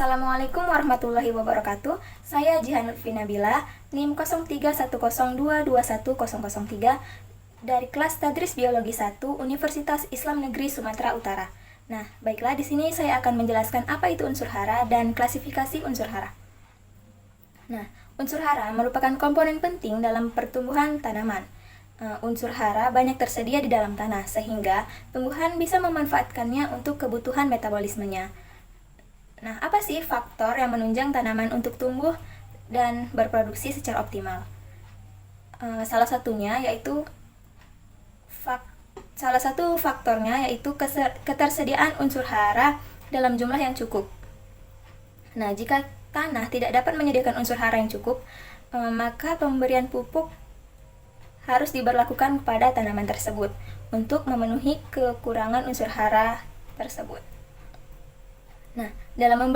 Assalamualaikum warahmatullahi wabarakatuh. Saya Jihan Lutfi Nabila, NIM 0310221003 dari kelas Tadris Biologi 1 Universitas Islam Negeri Sumatera Utara. Nah, baiklah, di sini saya akan menjelaskan apa itu unsur hara dan klasifikasi unsur hara. Nah, unsur hara merupakan komponen penting dalam pertumbuhan tanaman. Unsur hara banyak tersedia di dalam tanah, sehingga tumbuhan bisa memanfaatkannya untuk kebutuhan metabolismenya. Nah, apa sih faktor yang menunjang tanaman untuk tumbuh dan berproduksi secara optimal? Salah satu faktornya yaitu ketersediaan unsur hara dalam jumlah yang cukup. Nah, jika tanah tidak dapat menyediakan unsur hara yang cukup, maka pemberian pupuk harus diberlakukan pada tanaman tersebut untuk memenuhi kekurangan unsur hara tersebut. Nah, dalam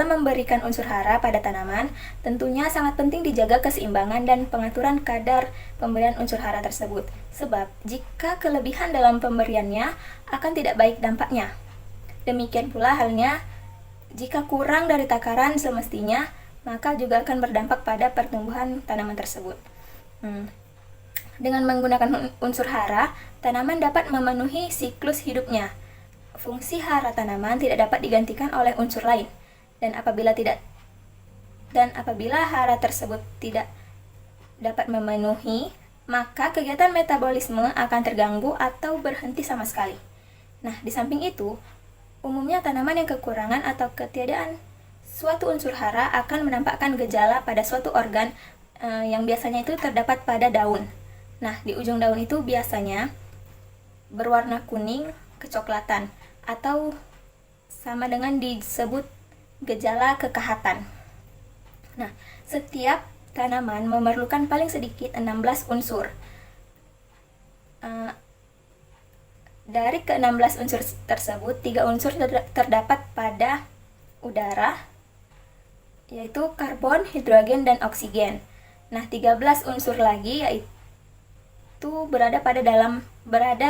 memberikan unsur hara pada tanaman, tentunya sangat penting dijaga keseimbangan dan pengaturan kadar pemberian unsur hara tersebut. Sebab, jika kelebihan dalam pemberiannya akan tidak baik dampaknya. Demikian pula halnya, jika kurang dari takaran semestinya, maka juga akan berdampak pada pertumbuhan tanaman tersebut. Dengan menggunakan unsur hara, tanaman dapat memenuhi siklus hidupnya. Fungsi hara tanaman tidak dapat digantikan oleh unsur lain, dan apabila hara tersebut tidak dapat memenuhi, maka kegiatan metabolisme akan terganggu atau berhenti sama sekali. Nah, di samping itu, umumnya tanaman yang kekurangan atau ketiadaan suatu unsur hara akan menampakkan gejala pada suatu organ yang biasanya itu terdapat pada daun. Nah, di ujung daun itu biasanya berwarna kuning kecoklatan, atau sama dengan disebut gejala kekahatan. Nah, setiap tanaman memerlukan paling sedikit 16 unsur. Dari ke-16 unsur tersebut, 3 unsur terdapat pada udara, yaitu karbon, hidrogen, dan oksigen. Nah, 13 unsur lagi yaitu berada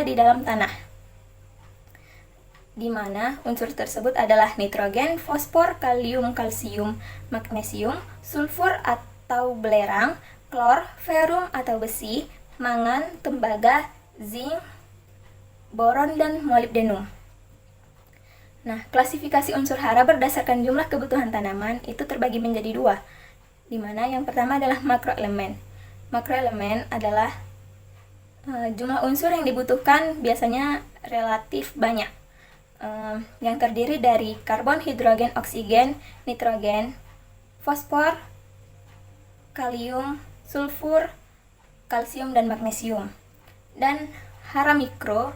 di dalam tanah, di mana unsur tersebut adalah nitrogen, fosfor, kalium, kalsium, magnesium, sulfur atau belerang, klor, ferum atau besi, mangan, tembaga, zinc, boron, dan molibdenum. Nah, klasifikasi unsur hara berdasarkan jumlah kebutuhan tanaman itu terbagi menjadi 2, di mana yang pertama adalah makroelemen. Makroelemen adalah jumlah unsur yang dibutuhkan biasanya relatif banyak, yang terdiri dari karbon, hidrogen, oksigen, nitrogen, fosfor, kalium, sulfur, kalsium, dan magnesium. Dan hara mikro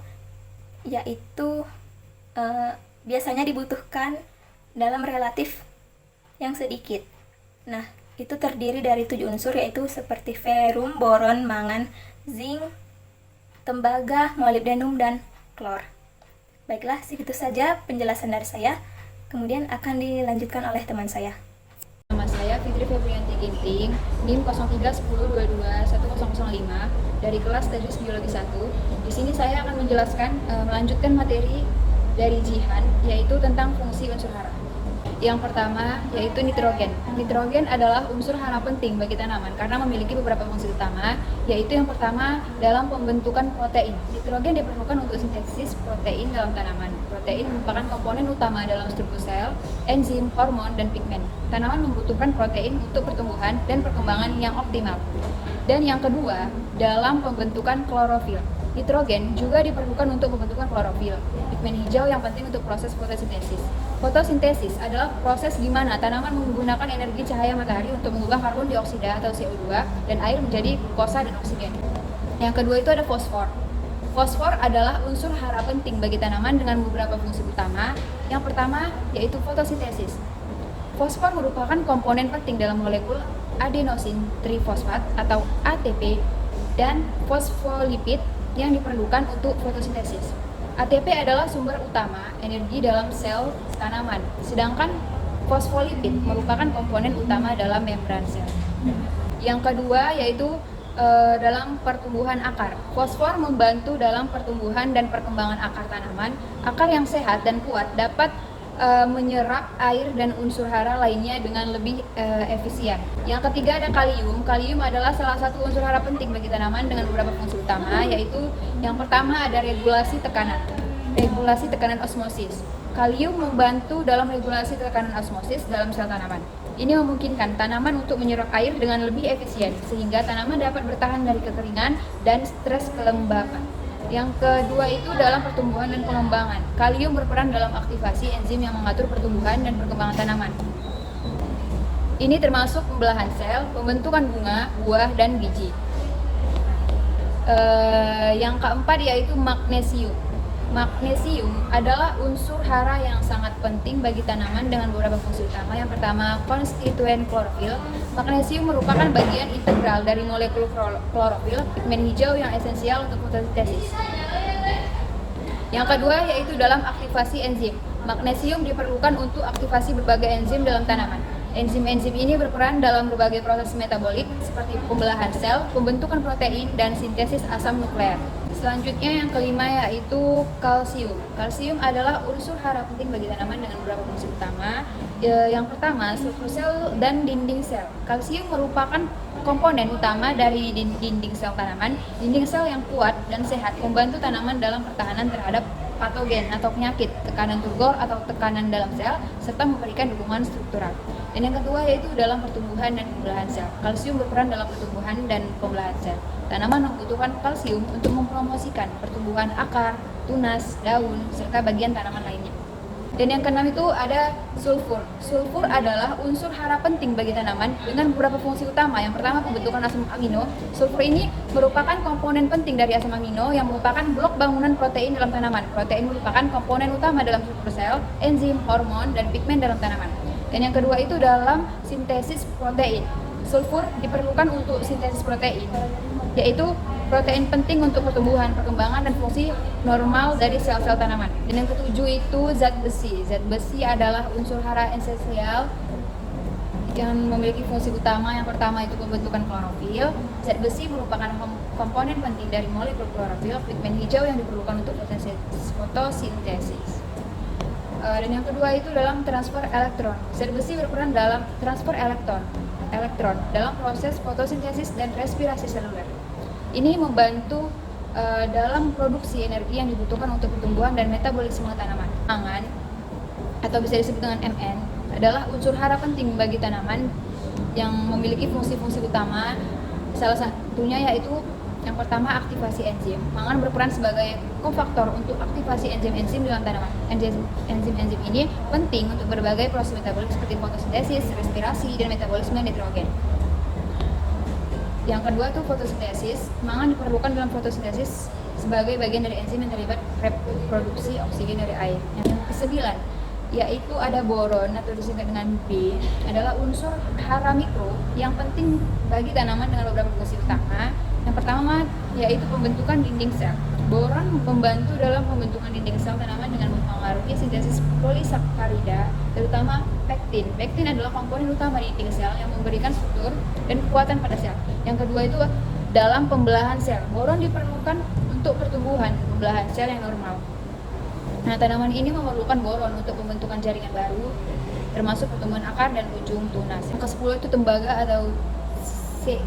yaitu biasanya dibutuhkan dalam relatif yang sedikit. Nah, itu terdiri dari 7 unsur yaitu seperti ferum, boron, mangan, zinc, tembaga, molibdenum, dan klor. Baiklah, segitu saja penjelasan dari saya. Kemudian akan dilanjutkan oleh teman saya. Nama saya Fitri Febrianti Ginting, NIM 0310221005 dari kelas Tadris Biologi 1. Di sini saya akan menjelaskan melanjutkan materi dari Jihan, yaitu tentang fungsi unsur hara. Yang pertama yaitu nitrogen. Nitrogen adalah unsur hara penting bagi tanaman karena memiliki beberapa fungsi utama, yaitu yang pertama dalam pembentukan protein. Nitrogen diperlukan untuk sintesis protein dalam tanaman. Protein merupakan komponen utama dalam struktur sel, enzim, hormon, dan pigmen. Tanaman membutuhkan protein untuk pertumbuhan dan perkembangan yang optimal. Dan yang kedua, dalam pembentukan klorofil. Nitrogen juga diperlukan untuk pembentukan klorofil, pigmen hijau yang penting untuk proses fotosintesis. Fotosintesis adalah proses di mana tanaman menggunakan energi cahaya matahari untuk mengubah karbon dioksida atau CO2 dan air menjadi glukosa dan oksigen. Yang kedua itu ada fosfor. Fosfor adalah unsur hara penting bagi tanaman dengan beberapa fungsi utama. Yang pertama yaitu fotosintesis. Fosfor merupakan komponen penting dalam molekul adenosin trifosfat atau ATP dan fosfolipid yang diperlukan untuk fotosintesis. ATP adalah sumber utama energi dalam sel tanaman, sedangkan fosfolipid merupakan komponen utama dalam membran sel. Yang kedua yaitu dalam pertumbuhan akar. Fosfor membantu dalam pertumbuhan dan perkembangan akar tanaman. Akar yang sehat dan kuat dapat menyerap air dan unsur hara lainnya dengan lebih efisien. Yang ketiga ada kalium. Kalium adalah salah satu unsur hara penting bagi tanaman dengan beberapa fungsi utama, yaitu yang pertama ada regulasi tekanan osmosis. Kalium membantu dalam regulasi tekanan osmosis dalam sel tanaman. Ini memungkinkan tanaman untuk menyerap air dengan lebih efisien, sehingga tanaman dapat bertahan dari kekeringan dan stres kelembapan. Yang kedua itu dalam pertumbuhan dan pengembangan. Kalium berperan dalam aktivasi enzim yang mengatur pertumbuhan dan perkembangan tanaman. Ini termasuk pembelahan sel, pembentukan bunga, buah, dan biji. Yang keempat yaitu magnesium. Magnesium adalah unsur hara yang sangat penting bagi tanaman dengan beberapa fungsi utama. Yang pertama, konstituen klorofil. Magnesium merupakan bagian integral dari molekul klorofil, pigmen hijau yang esensial untuk fotosintesis. Yang kedua yaitu dalam aktivasi enzim. Magnesium diperlukan untuk aktivasi berbagai enzim dalam tanaman. Enzim-enzim ini berperan dalam berbagai proses metabolik seperti pembelahan sel, pembentukan protein, dan sintesis asam nukleat. Selanjutnya yang kelima yaitu kalsium. Kalsium adalah unsur hara penting bagi tanaman dengan beberapa fungsi utama. Yang pertama, struktur sel dan dinding sel. Kalsium merupakan komponen utama dari dinding sel tanaman. Dinding sel yang kuat dan sehat membantu tanaman dalam pertahanan terhadap patogen atau penyakit, tekanan turgor atau tekanan dalam sel, serta memberikan dukungan struktural. Dan yang kedua yaitu dalam pertumbuhan dan pembelahan sel. Kalsium berperan dalam pertumbuhan dan pembelahan sel. Tanaman membutuhkan kalsium untuk mempromosikan pertumbuhan akar, tunas, daun, serta bagian tanaman lainnya. Dan yang keenam itu ada sulfur. Sulfur adalah unsur hara penting bagi tanaman dengan beberapa fungsi utama. Yang pertama, pembentukan asam amino. Sulfur ini merupakan komponen penting dari asam amino yang merupakan blok bangunan protein dalam tanaman. Protein merupakan komponen utama dalam struktur sel, enzim, hormon, dan pigmen dalam tanaman. Dan yang kedua itu dalam sintesis protein. Sulfur diperlukan untuk sintesis protein, yaitu protein penting untuk pertumbuhan, perkembangan, dan fungsi normal dari sel-sel tanaman. Dan yang ketujuh itu zat besi. Zat besi adalah unsur hara esensial yang memiliki fungsi utama. Yang pertama itu pembentukan klorofil. Zat besi merupakan komponen penting dari molekul klorofil, pigmen hijau yang diperlukan untuk fotosintesis. Dan yang kedua itu dalam transfer elektron. Zat besi berperan dalam transfer elektron dalam proses fotosintesis dan respirasi seluler. Ini membantu dalam produksi energi yang dibutuhkan untuk pertumbuhan dan metabolisme tanaman. Mangan atau bisa disebut dengan Mn adalah unsur hara penting bagi tanaman yang memiliki fungsi-fungsi utama. Salah satunya yaitu yang pertama aktivasi enzim. Mangan berperan sebagai kofaktor untuk aktivasi enzim-enzim dalam tanaman. Enzim-enzim ini penting untuk berbagai proses metabolik seperti fotosintesis, respirasi, dan metabolisme nitrogen. Yang kedua itu fotosintesis. Mangan diperlukan dalam fotosintesis sebagai bagian dari enzim yang terlibat reproduksi oksigen dari air. Yang kesembilan yaitu ada boron atau disingkat dengan B, adalah unsur hara mikro yang penting bagi tanaman dengan beberapa fungsi utama. Yang pertama yaitu pembentukan dinding sel. Boron membantu dalam pembentukan dinding sel tanaman dengan mempengaruhi sintesis polisakarida, terutama pektin. Pektin adalah komponen utama di dinding sel yang memberikan struktur dan kekuatan pada sel. Yang kedua itu dalam pembelahan sel. Boron diperlukan untuk pertumbuhan pembelahan sel yang normal. Nah, tanaman ini memerlukan boron untuk pembentukan jaringan baru, termasuk pertumbuhan akar dan ujung tunas. Yang ke-10 itu tembaga atau Cu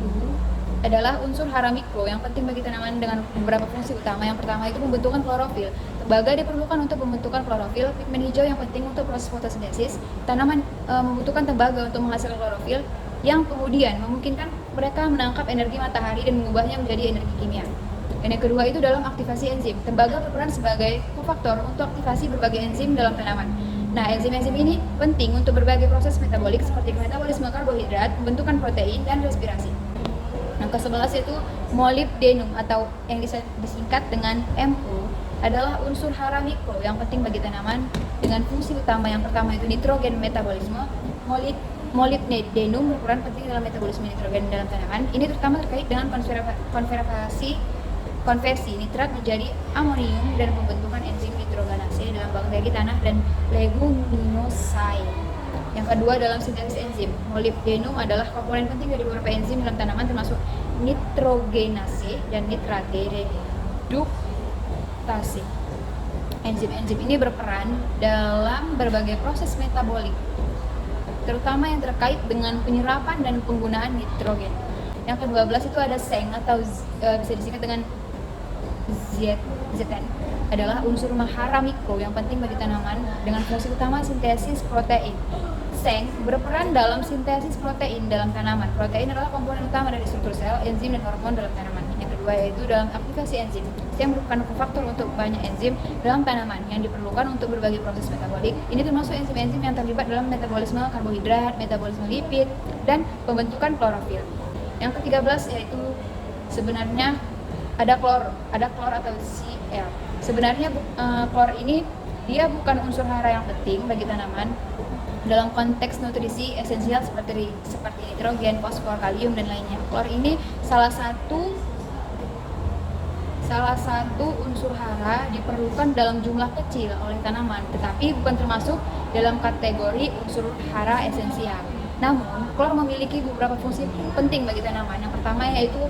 adalah unsur hara mikro yang penting bagi tanaman dengan beberapa fungsi utama. Yang pertama itu pembentukan klorofil. Tembaga diperlukan untuk pembentukan klorofil, pigmen hijau yang penting untuk proses fotosintesis. Tanaman membutuhkan tembaga untuk menghasilkan klorofil yang kemudian memungkinkan mereka menangkap energi matahari dan mengubahnya menjadi energi kimia. Dan yang kedua itu dalam aktivasi enzim. Tembaga berperan sebagai kofaktor untuk aktivasi berbagai enzim dalam tanaman. Nah, enzim-enzim ini penting untuk berbagai proses metabolik seperti metabolisme karbohidrat, pembentukan protein, dan respirasi. Yang ke-11 itu molybdenum atau yang disingkat dengan Mu adalah unsur hara mikro yang penting bagi tanaman dengan fungsi utama. Yang pertama itu nitrogen metabolisme. Molybdenum berperan penting dalam metabolisme nitrogen dalam tanaman. Ini terutama terkait dengan konversi nitrat menjadi amonium dan pembentukan enzim nitrogenase dalam bakteri tanah dan leguminosae. Yang kedua dalam sintesis enzim. Molybdenum adalah komponen penting dari beberapa enzim dalam tanaman termasuk nitrogenase dan nitrate reduktase. Enzim-enzim ini berperan dalam berbagai proses metabolik, terutama yang terkait dengan penyerapan dan penggunaan nitrogen. Yang ke-12 itu ada seng atau bisa disingkat dengan Zn, adalah unsur mahara mikro yang penting bagi tanaman dengan fungsi utama sintesis protein. Seng berperan dalam sintesis protein dalam tanaman. Protein adalah komponen utama dari struktur sel, enzim, dan hormon dalam tanaman. Yang kedua yaitu dalam aplikasi enzim. Yang merupakan faktor untuk banyak enzim dalam tanaman yang diperlukan untuk berbagai proses metabolik. Ini termasuk enzim-enzim yang terlibat dalam metabolisme karbohidrat, metabolisme lipid, dan pembentukan klorofil. Yang ke-13 yaitu sebenarnya ada klor atau Cl. Sebenarnya klor ini dia bukan unsur hara yang penting bagi tanaman dalam konteks nutrisi esensial seperti nitrogen, fosfor, kalium, dan lainnya. Klor ini salah satu unsur hara diperlukan dalam jumlah kecil oleh tanaman, tetapi bukan termasuk dalam kategori unsur hara esensial. Namun, klor memiliki beberapa fungsi penting bagi tanaman. Yang pertama yaitu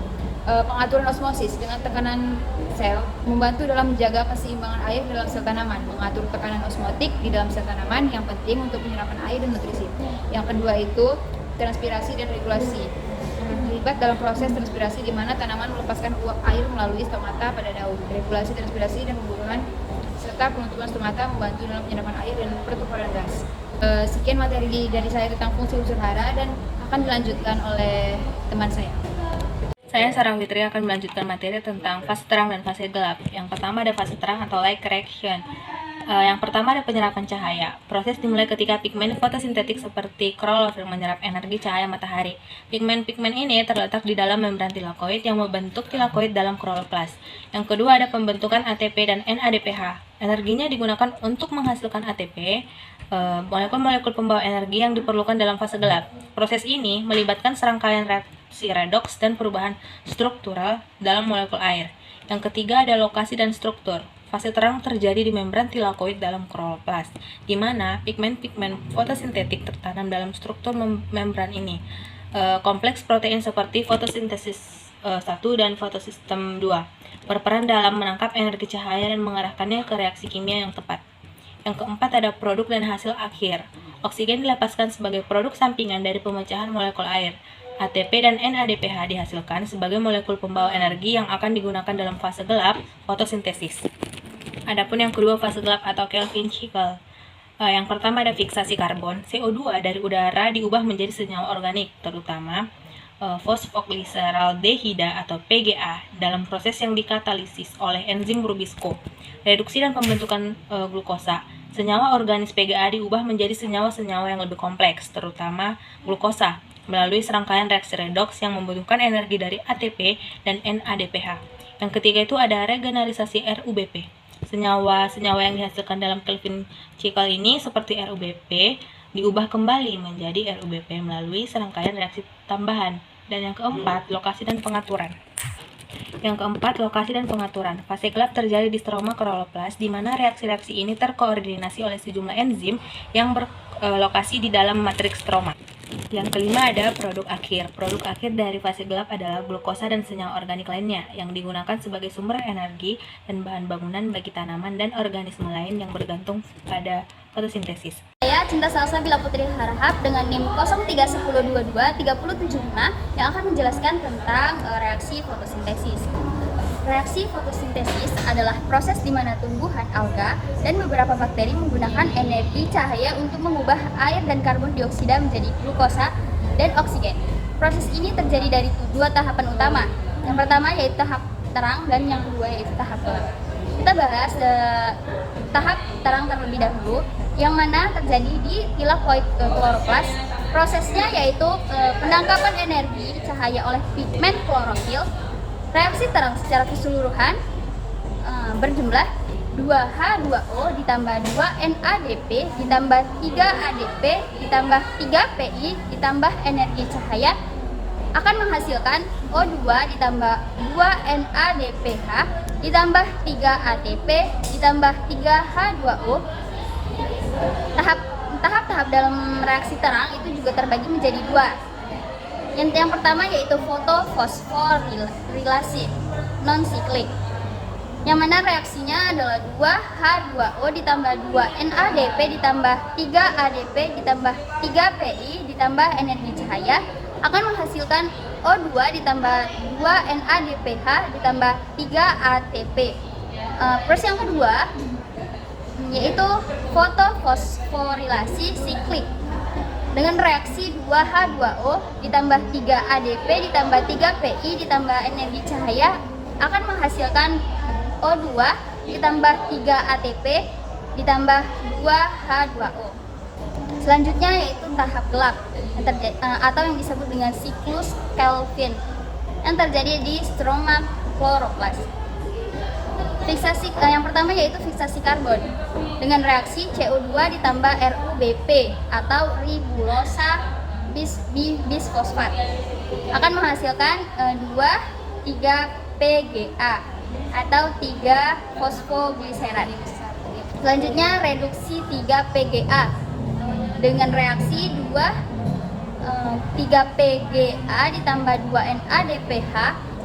pengaturan osmosis dengan tekanan sel, membantu dalam menjaga keseimbangan air dalam sel tanaman, mengatur tekanan osmotik di dalam sel tanaman yang penting untuk penyerapan air dan nutrisi. Yang kedua itu transpirasi dan regulasi, terlibat dalam proses transpirasi di mana tanaman melepaskan uap air melalui stomata pada daun. Regulasi transpirasi dan pemburuan serta penutupan stomata membantu dalam penyerapan air dan pertukaran gas. Sekian materi dari saya tentang fungsi unsur hara dan akan dilanjutkan oleh teman saya. Saya Sarah Fitri akan melanjutkan materi tentang fase terang dan fase gelap. Yang pertama ada fase terang atau light reaction. Yang pertama ada penyerapan cahaya. Proses dimulai ketika pigmen fotosintetik seperti klorofil menyerap energi cahaya matahari. Pigmen-pigmen ini terletak di dalam membran tilakoid yang membentuk tilakoid dalam kloroplas. Yang kedua ada pembentukan ATP dan NADPH. Energinya digunakan untuk menghasilkan ATP, molekul-molekul pembawa energi yang diperlukan dalam fase gelap. Proses ini melibatkan serangkaian reaksi redoks dan perubahan struktural dalam molekul air. Yang ketiga ada lokasi dan struktur. Fase terang terjadi di membran tilakoid dalam kloroplas, di mana pigmen-pigmen fotosintetik tertanam dalam struktur membran ini. Kompleks protein seperti fotosintesis 1 dan fotosistem 2 berperan dalam menangkap energi cahaya dan mengarahkannya ke reaksi kimia yang tepat. Yang keempat ada produk dan hasil akhir. Oksigen dilepaskan sebagai produk sampingan dari pemecahan molekul air. ATP dan NADPH dihasilkan sebagai molekul pembawa energi yang akan digunakan dalam fase gelap, fotosintesis. Adapun yang kedua fase gelap atau Calvin cycle. Yang pertama ada fiksasi karbon. CO2 dari udara diubah menjadi senyawa organik, terutama fosfoglyceraldehida atau PGA dalam proses yang dikatalisis oleh enzim Rubisco. Reduksi dan pembentukan glukosa. Senyawa organis PGA diubah menjadi senyawa-senyawa yang lebih kompleks, terutama glukosa, melalui serangkaian reaksi redoks yang membutuhkan energi dari ATP dan NADPH. Yang ketiga itu ada regeneralisasi RUBP. Senyawa-senyawa yang dihasilkan dalam Calvin cycle ini seperti RUBP diubah kembali menjadi RUBP melalui serangkaian reaksi tambahan. Dan yang keempat, lokasi dan pengaturan. Fase gelap terjadi di stroma kloroplas, di mana reaksi-reaksi ini terkoordinasi oleh sejumlah enzim yang berlokasi di dalam matriks stroma. Yang kelima ada produk akhir. Produk akhir dari fase gelap adalah glukosa dan senyawa organik lainnya yang digunakan sebagai sumber energi dan bahan bangunan bagi tanaman dan organisme lain yang bergantung pada fotosintesis. Saya Cinta Salsabila Putri Harahap dengan NIM 0310223075 yang akan menjelaskan tentang reaksi fotosintesis. Reaksi fotosintesis adalah proses di mana tumbuhan alga dan beberapa bakteri menggunakan energi cahaya untuk mengubah air dan karbon dioksida menjadi glukosa dan oksigen. Proses ini terjadi dari dua tahapan utama. Yang pertama yaitu tahap terang dan yang kedua yaitu tahap gelap. Kita bahas tahap terang terlebih dahulu, yang mana terjadi di tilakoid kloroplas. Prosesnya yaitu penangkapan energi cahaya oleh pigmen klorofil. Reaksi terang secara keseluruhan berjumlah 2H2O ditambah 2NADP ditambah 3ADP ditambah 3PI ditambah energi cahaya akan menghasilkan O2 ditambah 2NADPH ditambah 3ATP ditambah 3H2O. Tahap-tahap dalam reaksi terang itu juga terbagi menjadi dua. Yang pertama yaitu fotofosforilasi non-siklik. yang mana reaksinya adalah 2H2O ditambah 2NADP ditambah 3ADP ditambah 3PI ditambah energi cahaya akan menghasilkan O2 ditambah 2NADPH ditambah 3ATP. Proses yang kedua yaitu fotofosforilasi siklik dengan reaksi 2H2O ditambah 3ADP ditambah 3PI ditambah energi cahaya akan menghasilkan O2 ditambah 3ATP ditambah 2H2O. Selanjutnya yaitu tahap gelap atau yang disebut dengan siklus Kelvin yang terjadi di stroma kloroplas. Yang pertama yaitu fiksasi karbon dengan reaksi CO2 ditambah RuBP atau ribulosa bisfosfat akan menghasilkan 2,3-PGA atau 3-fosfogliserat. Selanjutnya reduksi 3-PGA dengan reaksi 3-PGA ditambah 2NADPH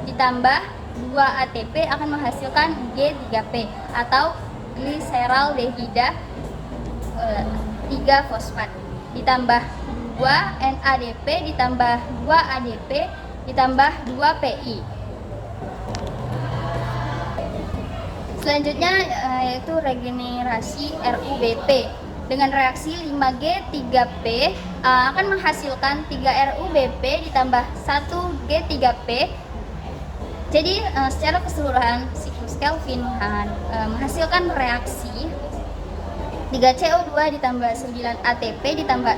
ditambah 2ATP akan menghasilkan G3P atau gliseraldehida 3-fosfat ditambah 2NADP ditambah 2ADP ditambah 2PI. Selanjutnya yaitu regenerasi RuBP dengan reaksi 5G3P akan menghasilkan 3RuBP ditambah 1G3P. Jadi secara keseluruhan siklus Kelvin menghasilkan reaksi 3CO2 ditambah 9ATP ditambah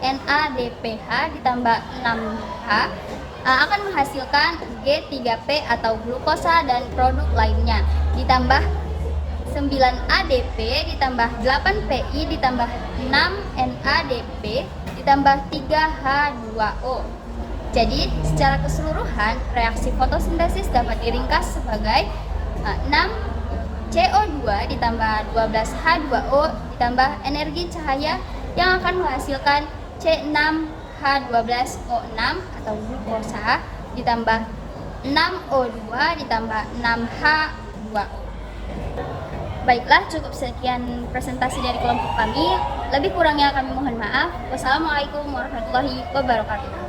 6NADPH ditambah 6H akan menghasilkan G3P atau glukosa dan produk lainnya ditambah 9ADP ditambah 8PI ditambah 6NADP ditambah 3H2O. Jadi secara keseluruhan reaksi fotosintesis dapat diringkas sebagai 6CO2 ditambah 12H2O ditambah energi cahaya yang akan menghasilkan C6H12O6 atau glukosa ditambah 6O2 ditambah 6H2O. Baiklah, cukup sekian presentasi dari kelompok kami. Lebih kurangnya kami mohon maaf. Wassalamualaikum warahmatullahi wabarakatuh.